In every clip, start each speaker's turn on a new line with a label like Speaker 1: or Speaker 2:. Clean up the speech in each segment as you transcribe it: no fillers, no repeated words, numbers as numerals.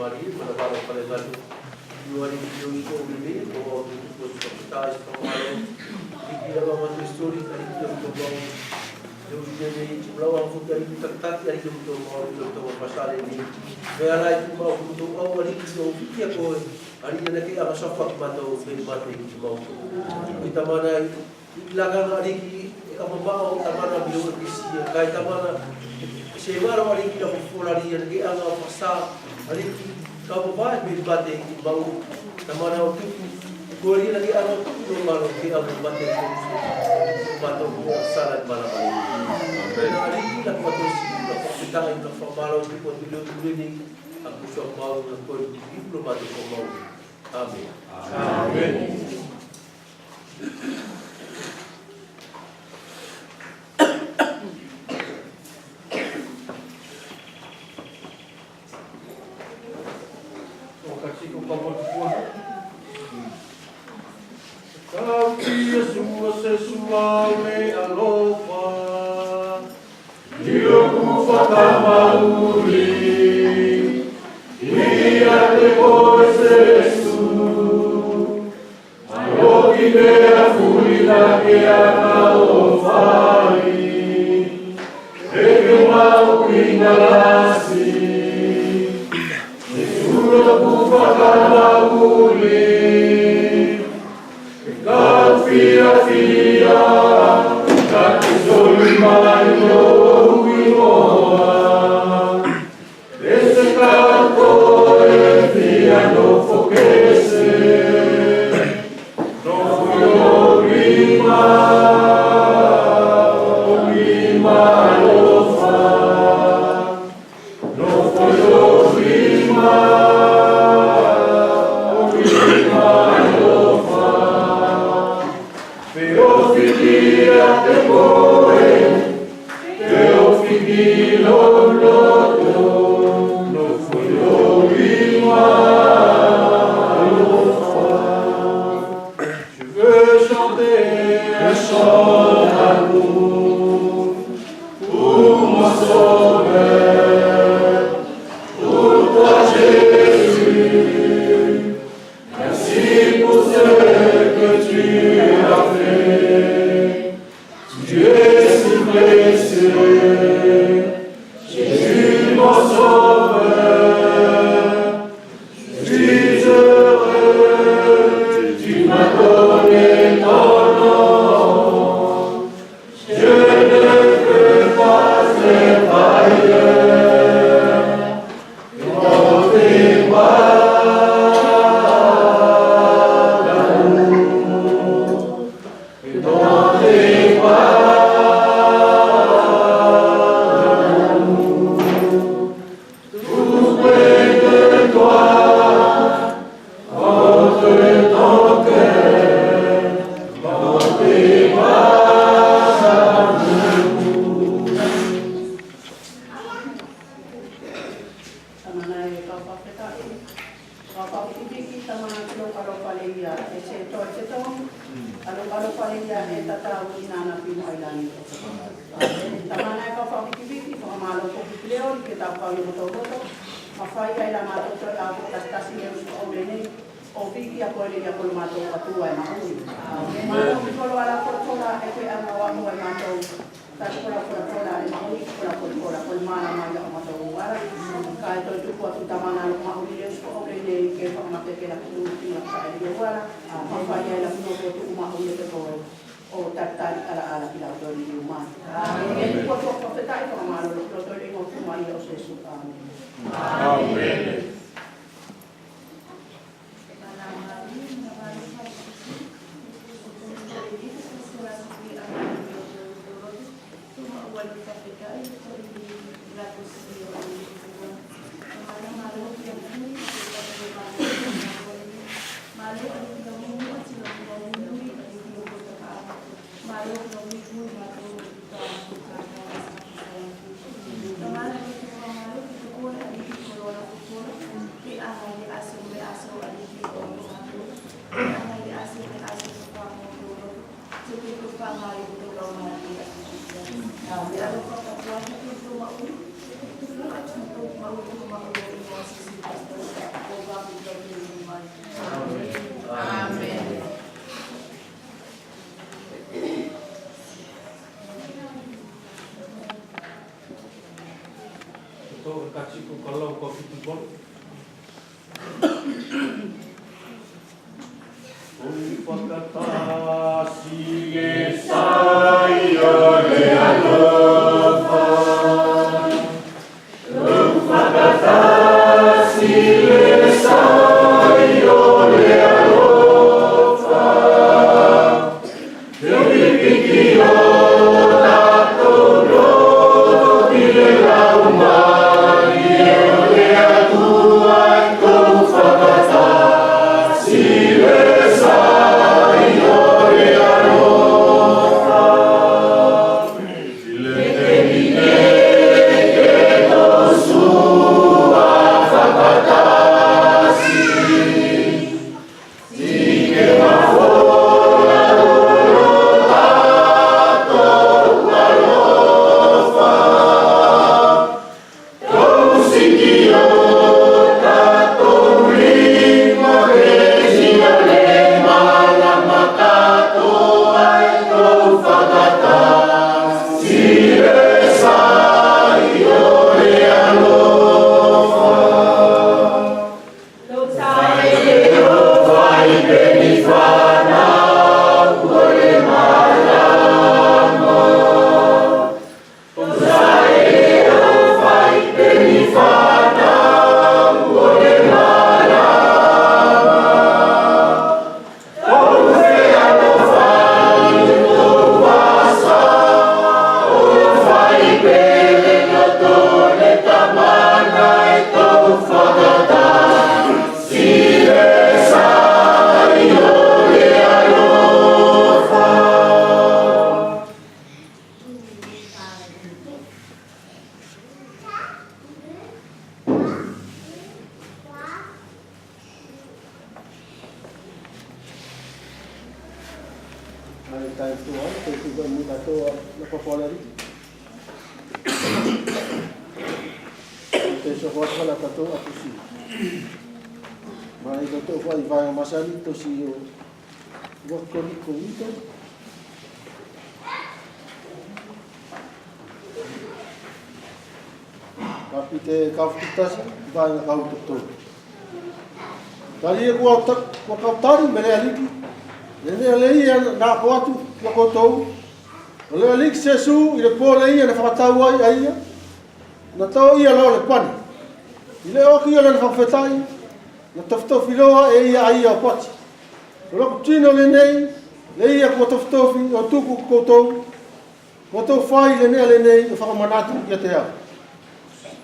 Speaker 1: Maria, para para levar o ali que eu estou vivendo, ou os hospitais estão lá, e que leva uma história que ali que eu estou bom, eu já de lá ao fundo ali que está ali que eu estou passar ali, ver lá que mal que eu ali que eu vi que agora ali naquele a só foto matou bem matou que mal, e também ilagan ali que kapabao tamana biyo kisiya kahit tamana si maro ali kita populari lagi ang pasa ali kapabao bibate bau tamana gori lagi ang maro ki ang bate bato salat bala bala ali kita patusi kita ito pamalo tipo dulu ang kusok mau ko diplomate ko mau amen amen. Suave alofa, Dio kufata mauli, ia depois Jesu, aloki dea fulila que alofai, eke mau ingalasi, Dio kufata mauli. Fia, tak solmario uimoa, esse campo fia no foquece, no fui obrima lofa, no fui obrima lofa. Te voy, te ofendí lo no fui yo je veux chanter un chant d'amour pour mon sauveur, pour toi Jésus, merci pour ce que tu as fait. Tu es si précieux, Jésus mon sauveur, je suis heureux, tu m'as donné ton nom, je ne peux pas être ailleurs, dans tes bras d'amour, dans tes bras.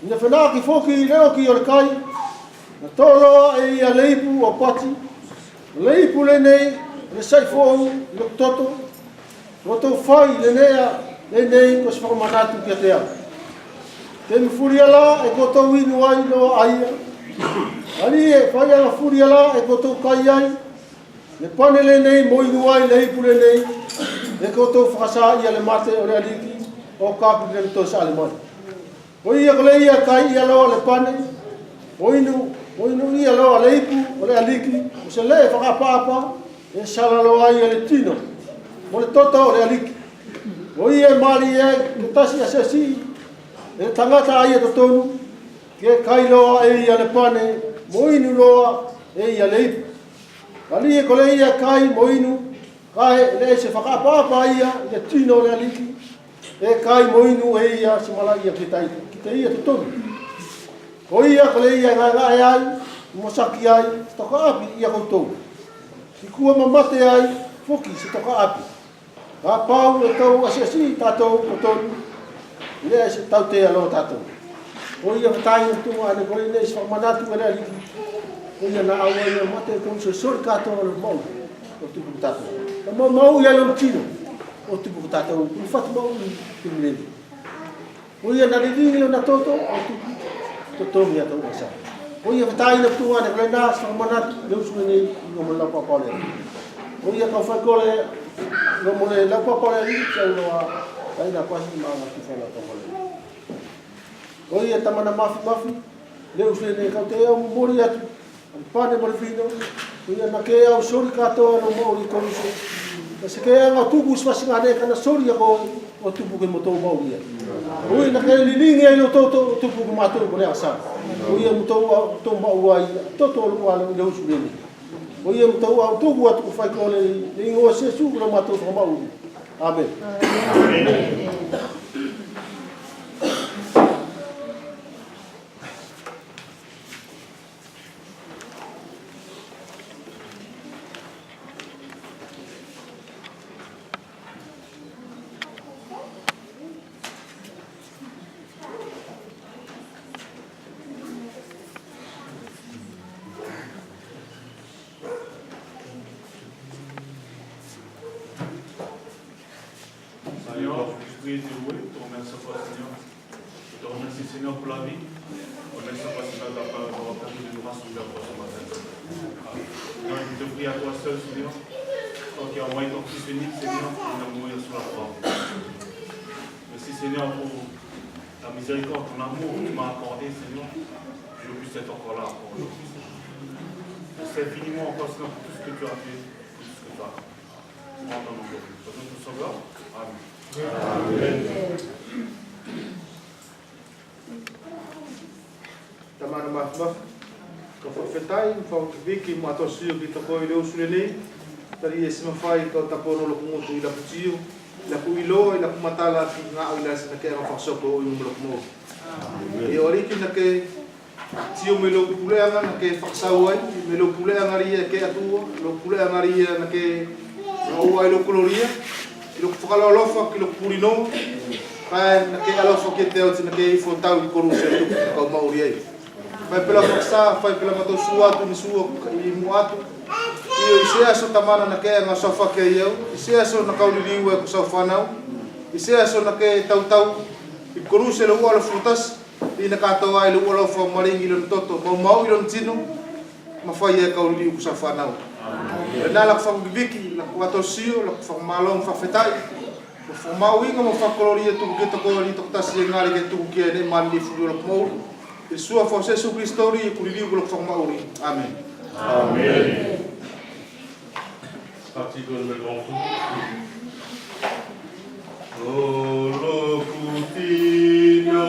Speaker 2: Ina whanā ki whoki leo ki o le kai, na tōloa e ia leipu o pati, leipu le nei, le sai fōu, le toto, o tō whai le nei, ko se whakamanatu ki a te au. Te mwhuri ala e ko tō inu ai loa aia, ali e whai anga whuri ala e ko tō kai ai, le pane le nei, mo inu ai leipu le nei, e ko tō whakasa ia le mate o le aliki, o kāpi le tō sa le mai. O ia ko le ia kai ia loa le pane, o inu ia loa le ipu, o le aliki, o se le whakapapa, e sala loa ia le tino, mo le tota o le aliki. O ia mari e, ke tasi a sesi, e tangata aia to tonu, ke kai loa e ia le pane, mo inu loa e ia le ipu. Ali e ko le ia kai, mo inu, kai le se whakapapa ia, le tino o le aliki, e kai mo inu e ia se mala ia ki te ia te tonu. O ia ko le ia ngā e ai, mosaki ai, se toka api ia koutou. Si kua mamate ai, foki se toka api. Ka pau e tau asiasi tātou o tonu, lea se tau te alo tātou. O ia whatai na tunga ane koi nei se whakamanatu ane aliki. O ia na aua ia mate e kong se sori kātou ane mau, o tupu tātou. Ka mau ia lo tino, o tupu tātou, kuni whatu mau i kuni neni. O ia na riringi na toto, o tupu, totongi a tau asa. O ia whatai na tunga ane koi nā se whakamanatu, leu sunga nei, i ngoma lau papale. O ia kau whaikole, no mole lau papale ri, kia unoa, taina kwasi maa ngā ki whaila papale. O ia tamana mafi le usle ne kau te au mori atu pane mo le fino o ia na ke au sori katoa no mo ri konuse na se ke anga tuku sfasi ngane kana sori ako o tupu ke moto mo ia o ia na ke lilingi ai o toto tupu ke mato ko le asa o ia moto to mo ai toto lu ala le usle ne o ia moto au tuku atu ko fai ko le ingo se su ko mato ko mo amen
Speaker 3: Seigneur, je prie de louer, te remercie pas, Seigneur. Je te remercie, Seigneur, pour la vie. Je te remercie pas, Seigneur, d'avoir permis de nous rassembler encore ce matin. Seigneur, je te prie à toi seul, Seigneur, toi qui as envoyé ton Fils unique, Seigneur, pour nous mourir sur la croix. Merci, Seigneur, pour ta miséricorde, ton amour que tu m'as accordé, Seigneur. Je puisse être encore là pour aujourd'hui. Merci infiniment encore, Seigneur, pour tout ce que tu as fait, pour tout ce que tu as fait. Moi, dans mon nom, pour notre Sauveur. Amen.
Speaker 4: Tamana mafmaf ka whawhetai, whawhiki mo atosio ki tako i reo sunenei, tari e simawhai ka tapono lo kungotu i lapu tio, i lapu ilo, i lapu matala ki ngā au ila sina kea whawsoko o imu lo kungo. E oriki na ke tio me lo puleanga na ke whaksau ai, me lo puleanga ria ke atua, lo puleanga ria na ke o ai lo koloria, i lo whakalolofa ki lo purino, pai na ke alofa ke te au tina ke i whotau i koru se tuku na kau mauri ai. Pai pela whaksa, pai pela matosua atu ni sua i mu atu, i se aso tamana na ke ngā sofa ke iau, i se aso na kau liriu e ko sau whanau, i se aso na ke tau, i koru se lo ua lo frutas, i na katoa i lo ua lo wha maringi lo toto, mau i lo tino, ma whai e kau liriu ko sau whanau. Nā la whakibiki, la kuatosio, la whamalong whawhetai, la whamauinga mo whakoloria tuku ke toko ni toko tasi e ngāri ke tuku ke ne mani ni furu la kumauri. E sua whausesu Kristori e kuririu ko la whamauri. Amen.
Speaker 3: Amen. C'est parti pour le grand fou. Solo Coutinho,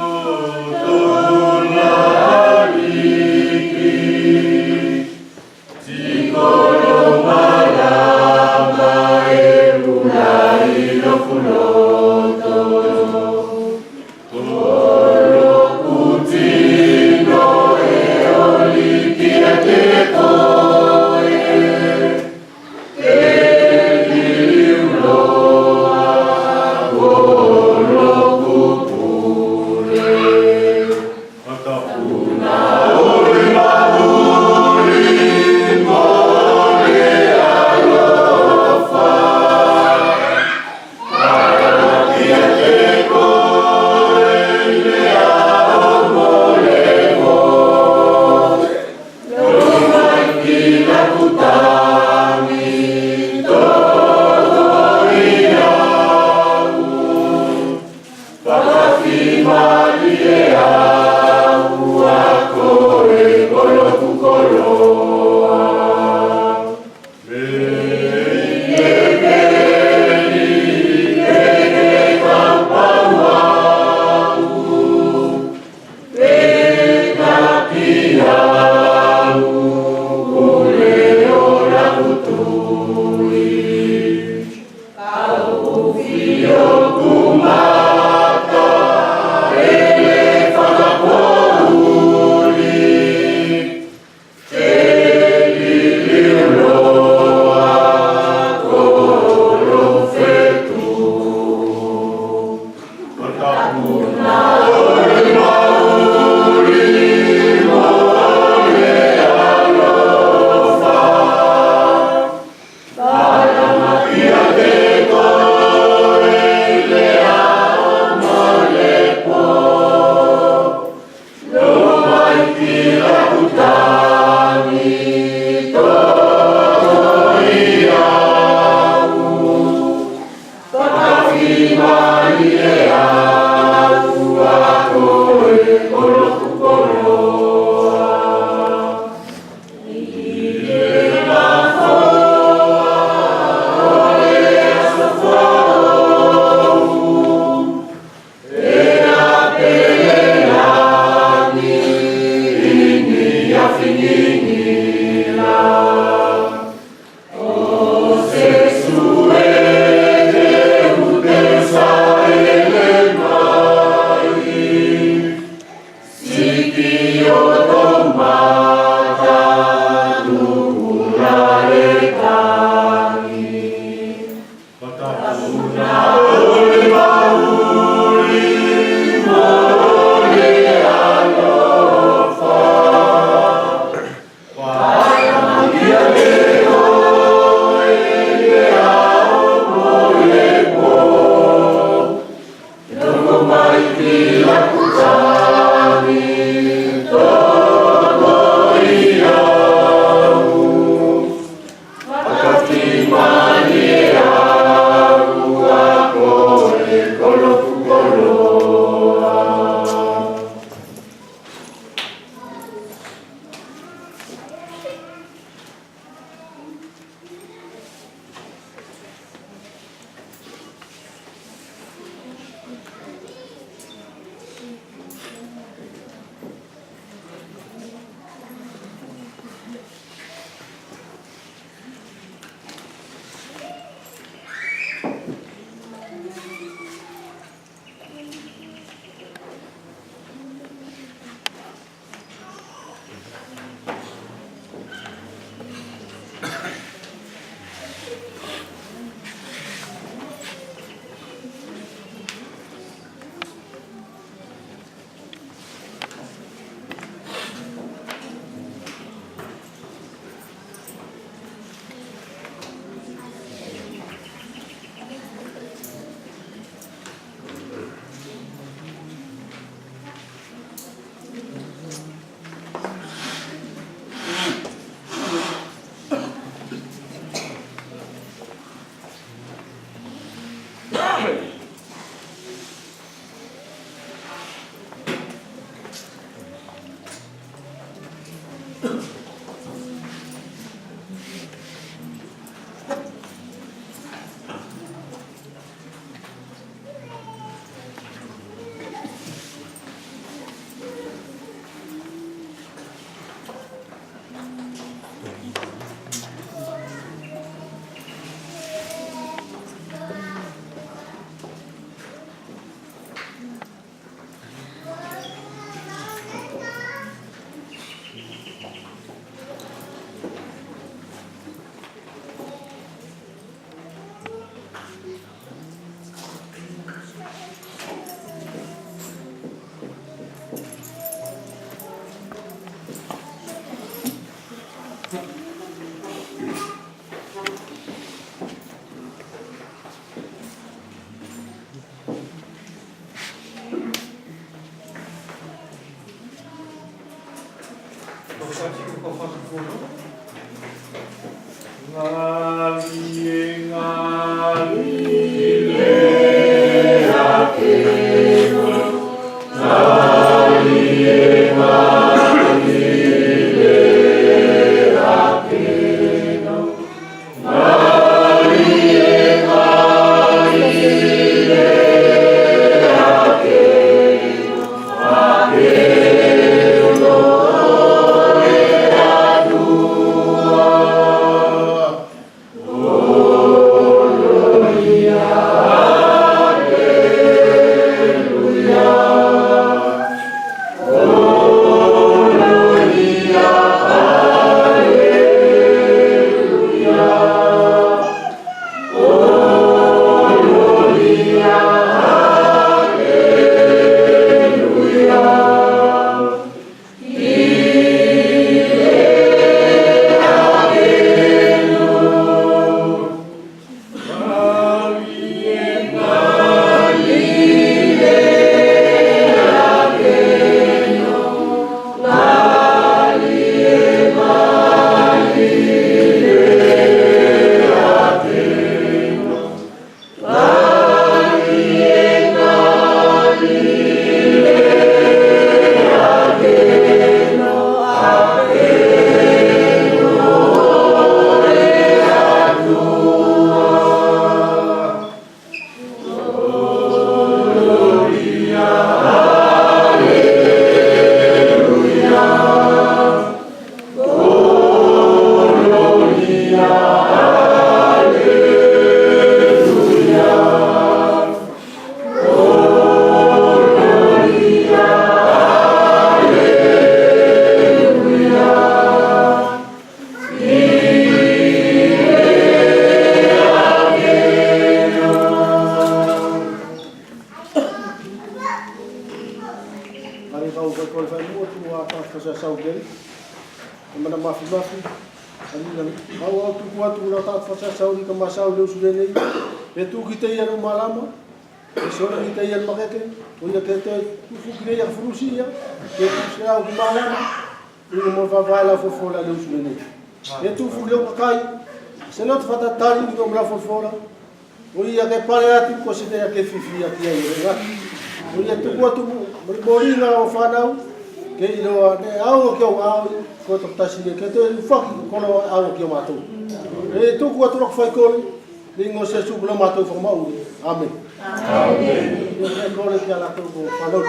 Speaker 5: Maria,
Speaker 2: Oh Kau fai mua tu wa ta fa sa ugeri. Mana mafi. Ani au tu wa tu na ta fa sa uri ka masau le usule nei. E tu ki te ia no malama. E sora ki te ia makeke. O ia ke te tu fu ki ia frusi ia. Ke tu sa au ki malama. Ni mo va vai la fo la le usule nei. E tu fu le o kai. Se não te faz tali ni como lá fora. O ia ke pare ati ko se te ke fifi ati ia. O ia tu ko tu moringa o fanau. Ke ilo ne au ke o au ko to tasi ke te fa ko no au ke mato. E tu ko tu fai ko lingo se su blo mato fo mau. Amen. Amen. Yo ke ko le ke ala to ko fanau.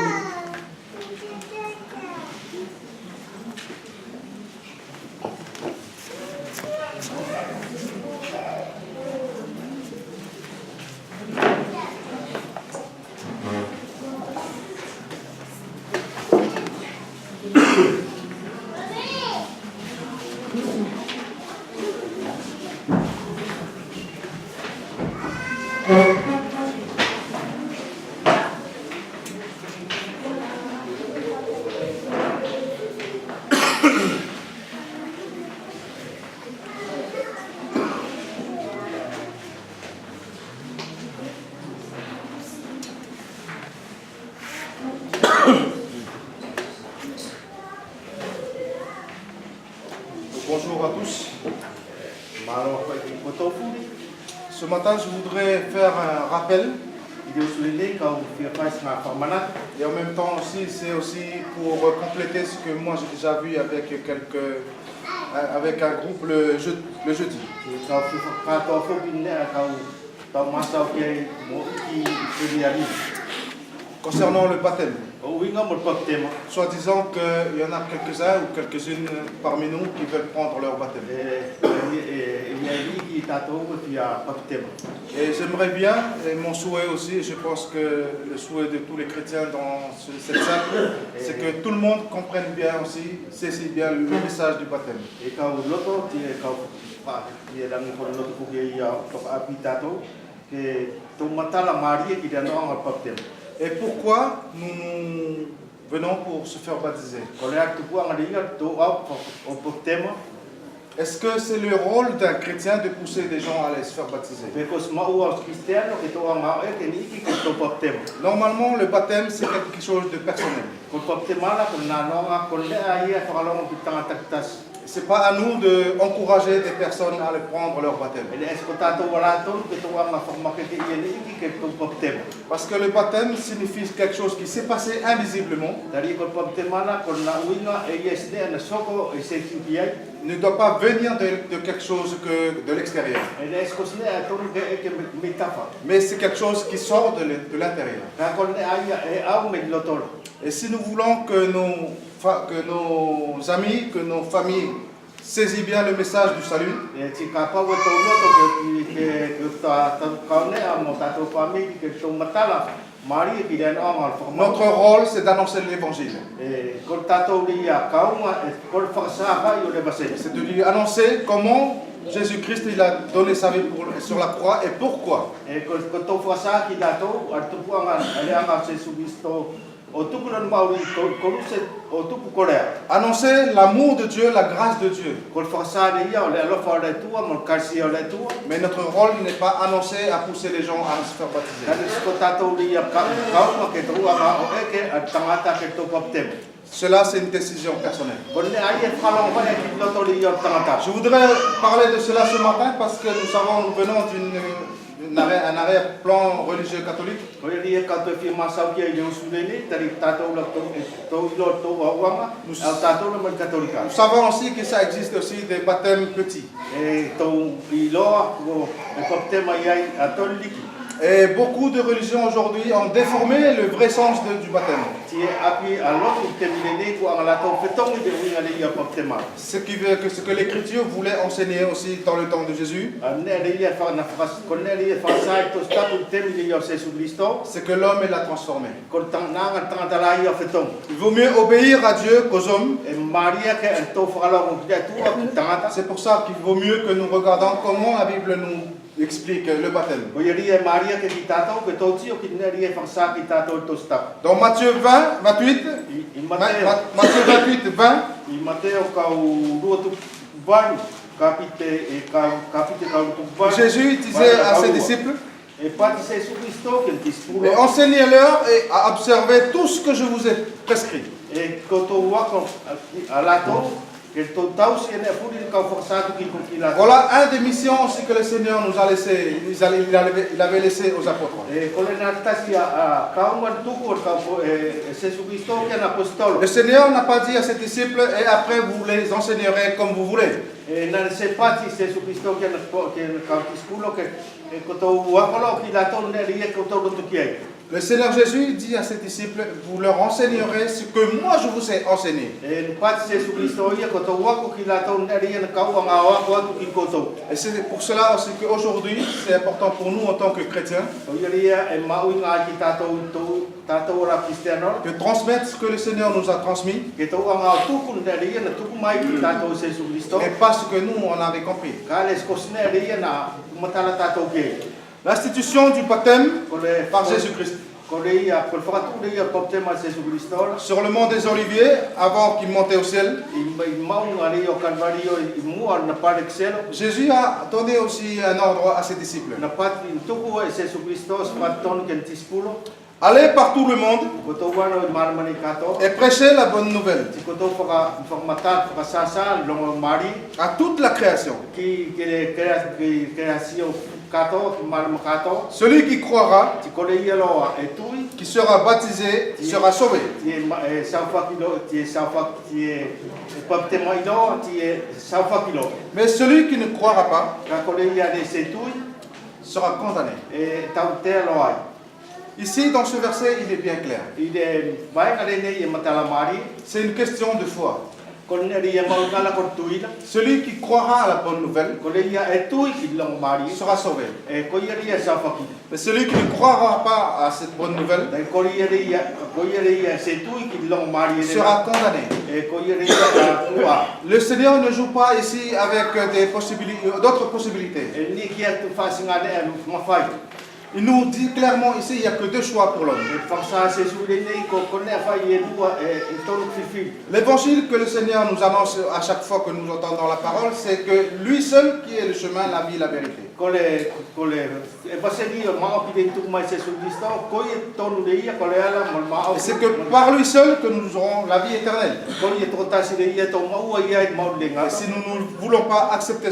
Speaker 4: Bonjour à tous. Ce matin, je voudrais faire un rappel. Et en même temps aussi, c'est aussi pour compléter ce que moi j'ai déjà vu avec un groupe le jeudi. Concernant le baptême, soi-disant qu'il y en a quelques-uns ou quelques-unes parmi nous qui veulent prendre leur baptême. Et j'aimerais bien, et mon souhait aussi, et je pense que le souhait de tous les chrétiens dans cette salle, c'est que tout le monde comprenne bien aussi, saisit bien le message du baptême. Et pourquoi nous venons pour se faire baptiser? Est-ce que c'est le rôle d'un chrétien de pousser des gens à aller se faire baptiser? Normalement, le baptême, c'est quelque chose de personnel. Ce n'est pas à nous d'encourager des personnes à aller prendre leur baptême. Parce que le baptême signifie quelque chose qui s'est passé invisiblement. Ne doit pas venir de quelque chose que de l'extérieur. Mais c'est quelque chose qui sort de l'intérieur. Et si nous voulons que nos amis, que nos familles saisissent bien le message du salut, notre rôle, c'est d'annoncer l'évangile. C'est de lui annoncer comment Jésus-Christ il a donné sa vie sur la croix et pourquoi. Annoncer l'amour de Dieu, la grâce de Dieu. Mais notre rôle n'est pas annoncer à pousser les gens à se faire baptiser. Cela, c'est une décision personnelle. Je voudrais parler de cela ce matin parce que nous venons un arrière-plan religieux catholique. Nous savons aussi que ça existe aussi des baptêmes petits. Et beaucoup de religions aujourd'hui ont déformé le vrai sens du baptême. Ce que l'Écriture voulait enseigner aussi dans le temps de Jésus, c'est que l'homme l'a transformé. Il vaut mieux obéir à Dieu qu'aux hommes. C'est pour ça qu'il vaut mieux que nous regardons comment la Bible nous
Speaker 5: explique le baptême.
Speaker 1: Ko ia ria Maria ke ki tātou ke tō tio ki nea ria whakasā ki tātou tō stap.
Speaker 5: Dans Matthieu 20, 28,
Speaker 1: I Mateo,
Speaker 5: Matthieu 28, 20,
Speaker 1: i Mateo kau rua tu wanu, kapite kau tu wanu.
Speaker 5: Jésus disait à ses disciples,
Speaker 1: E pati se Jesu Christo ke ti spuro.
Speaker 5: et enseignez-leur et à observer tout ce que je vous ai prescrit.
Speaker 1: E ko tō wako a lato, ke tō tausi e nea puri kau whakasā ki ki lato.
Speaker 5: Voilà un des missions aussi que le Seigneur nous a laissé, il avait laissé aux apôtres.
Speaker 1: E kole nā tasi a kaungan tuku o kau Jesu Christo ke na apostolo.
Speaker 5: Le Seigneur n'a pas dit à ses disciples, et après vous les enseignerez comme vous voulez.
Speaker 1: E nā se pati Jesu Christo ke na kau ki skulo ke ko tō wakolo ki lato nea ria ko tō rotu ki ai.
Speaker 5: Le Seigneur Jésus dit à ses disciples, vous leur enseignerez ce que moi je vous ai enseigné.
Speaker 1: E pati Jesu Christo ia ko tō wako ki lato nea ria na kau anga wako atu ki koto.
Speaker 5: Et c'est pour cela aussi qu'aujourd'hui, c'est important pour nous en tant que chrétiens,
Speaker 1: O ia ria e maui ngā ki tātou ora Kristiano.
Speaker 5: de transmettre ce que le Seigneur nous a transmis,
Speaker 1: Ke tō anga tuku nea ria na tuku mai ki tātou Jesu Christo.
Speaker 5: et pas ce que nous on avait compris.
Speaker 1: Ka le skos nea ria na matala tātou ke.
Speaker 5: L'institution du baptême
Speaker 1: Ko le
Speaker 5: par Jésus-Christ
Speaker 1: ko le ia ko le whakatu le ia poptema Jesu Christo.
Speaker 5: sur le mont des Oliviers avant qu'il montait au ciel.
Speaker 1: I maunga le o Calvario i mua na pare kselo.
Speaker 5: Jésus a donné aussi un ordre à ses disciples.
Speaker 1: Na pati tuku e Jesu Christo smaton ken tispulo.
Speaker 5: Allez par tout le monde
Speaker 1: Ko tō wano i maramani kato.
Speaker 5: et prêchez la bonne nouvelle
Speaker 1: Ti ko tō whakamata whakasasa longo mari.
Speaker 5: à toute la création.
Speaker 1: Ki kreasio kato, marama kato.
Speaker 5: Celui qui croira,
Speaker 1: Ti ko le ia loa e tui.
Speaker 5: qui sera baptisé, sera sauvé.
Speaker 1: Ti e saufakilo, ti e poptema ilo, ti e saufakilo.
Speaker 5: Mais celui qui ne croira pas
Speaker 1: Ka ko le ia le se tui.
Speaker 5: sera condamné.
Speaker 1: E tau te loai.
Speaker 5: Ici, dans ce verset, il est bien clair.
Speaker 1: I le vai ka le nei e matala mari.
Speaker 5: C'est une question de foi.
Speaker 1: Ko le ia maungala ko tuila.
Speaker 5: Celui qui croira à la bonne nouvelle
Speaker 1: Ko le ia e tui ki longo mari.
Speaker 5: sera sauvé.
Speaker 1: E ko ia saufaki.
Speaker 5: Mais celui qui ne croira pas à cette bonne nouvelle
Speaker 1: Dai ko ia se tui ki longo mari
Speaker 5: sera condamné.
Speaker 1: e ko ia tua.
Speaker 5: Le Seigneur ne joue pas ici avec d'autres possibilités.
Speaker 1: E ni ki atu fasinga ne mafai.
Speaker 5: Il nous dit clairement ici, il n'y a que deux choix pour l'homme.
Speaker 1: E fasa se sule nei ko ne fai e lua e tonu fifi.
Speaker 5: L'évangile que le Seigneur nous annonce à chaque fois que nous entendons la parole, c'est que lui seul qui est le chemin, la vie, la vérité.
Speaker 1: Ko le e paseni o mao ki tu mai se Kristo ko ia tonu le ia ko le ala mo mao.
Speaker 5: Et c'est que par lui seul que nous aurons la vie éternelle.
Speaker 1: Ko ia totasi le ia to mau ia mo le
Speaker 5: Et
Speaker 1: ngata.
Speaker 5: si nous ne voulons pas accepter